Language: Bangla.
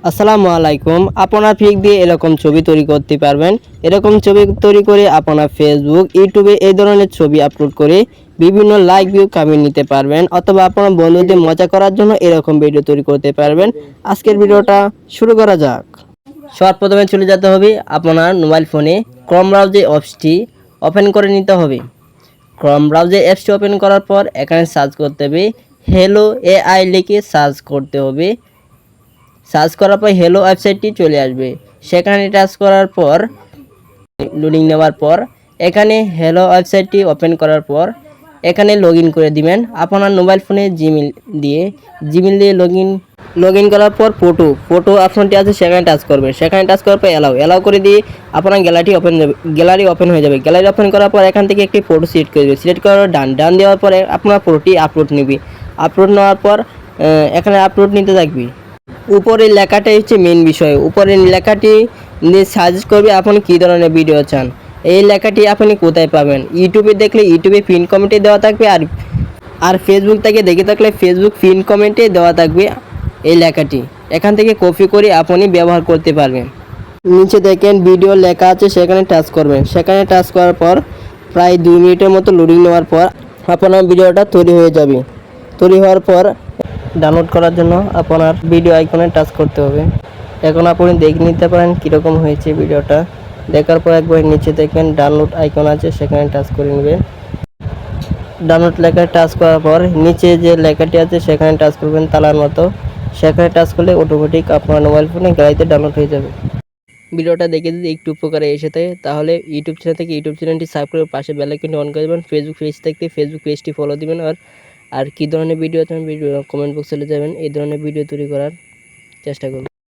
আসসালামু আলাইকুম। আপনার পিক দিয়ে এরকম ছবি তৈরি করতে পারবেন। এরকম ছবি তৈরি করে আপনার ফেসবুক, ইউটিউবে এই ধরনের ছবি আপলোড করে বিভিন্ন লাইক ভিউ কামিয়ে নিতে পারবেন, অথবা আপনার বন্ধুদের মজা করার জন্য এরকম ভিডিও তৈরি করতে পারবেন। আজকের ভিডিওটা শুরু করা যাক। সবার প্রথমে চলে যেতে হবে আপনার মোবাইল ফোনে ক্রোম ব্রাউজার অ্যাপসটি ওপেন করে নিতে হবে। ক্রোম ব্রাউজার অ্যাপসটি ওপেন করার পর এখানে সার্চ করতে হবে হ্যালো এআই লিখে সার্চ করতে হবে। সার্চ করার পর হ্যালো ওয়েবসাইটটি চলে আসবে। সেখানে টাচ করার পর লোডিং নেওয়ার পর এখানে হ্যালো ওয়েবসাইটটি ওপেন করার পর এখানে লগ ইন করে দিবেন আপনার মোবাইল ফোনে জিমেল দিয়ে লগ ইন করার পর ফটো অপশনটি আছে সেখানে টাচ করবেন। সেখানে টাচ করার পর অ্যালাউ করে দিয়ে আপনার গ্যালারি ওপেন হয়ে যাবে। গ্যালারি ওপেন করার পর এখান থেকে একটি ফটো সিলেক্ট করে দেবে। সিলেক্ট করার ডান দেওয়ার পরে আপনার ফটোটি আপলোড নেবে। আপলোড নেওয়ার পর এখানে আপলোড নিতে থাকবে। উপরের লেখাটাই হচ্ছে মেন বিষয়। উপরের লেখাটি নিয়ে সাজেস্ট করবে আপনি কী ধরনের ভিডিও চান। এই লেখাটি আপনি কোথায় পাবেন? ইউটিউবে দেখলে ইউটিউবে পিন কমেন্টে দেওয়া থাকবে, আর ফেসবুক থেকে দেখে থাকলে ফেসবুক পিন কমেন্টে দেওয়া থাকবে এই লেখাটি। এখান থেকে কপি করে আপনি ব্যবহার করতে পারবেন। নিচে দেখেন ভিডিও লেখা আছে, সেখানে টাচ করবেন। সেখানে টাচ করার পর প্রায় 2 মিনিটের মতো লোডিং নেওয়ার পর আপনার ভিডিওটা তৈরি হয়ে যাবে। তৈরি হওয়ার পর ডাউনলোড করার জন্য আপনার ভিডিও আইকনে টাচ করতে হবে। এখন আপনি দেখে নিতে পারেন কীরকম হয়েছে ভিডিওটা। দেখার পর একবার নিচে দেখবেন ডাউনলোড আইকন আছে, সেখানে টাচ করে নেবেন। ডাউনলোড লেখায় টাচ করার পর নিচে যে লেখাটি আছে সেখানে টাচ করবেন তালার মতো। সেখানে টাচ করলে অটোমেটিক আপনার মোবাইল ফোনে গ্যালারিতে ডাউনলোড হয়ে যাবে। ভিডিওটা দেখে যদি একটু উপকারে এসে থাকে তাহলে ইউটিউব চ্যানেল থেকে ইউটিউব চ্যানেলটি সাবস্ক্রাইব করে পাশে বেল আইকনটি অন করে দেবেন। ফেসবুক পেজ থেকে ফেসবুক পেজটি ফলো দিবেন। আর কী ধরনের ভিডিও চান ভিডিও কমেন্ট বক্সে চলে যাবেন। এই ধরনের ভিডিও তৈরি করার চেষ্টা করবেন।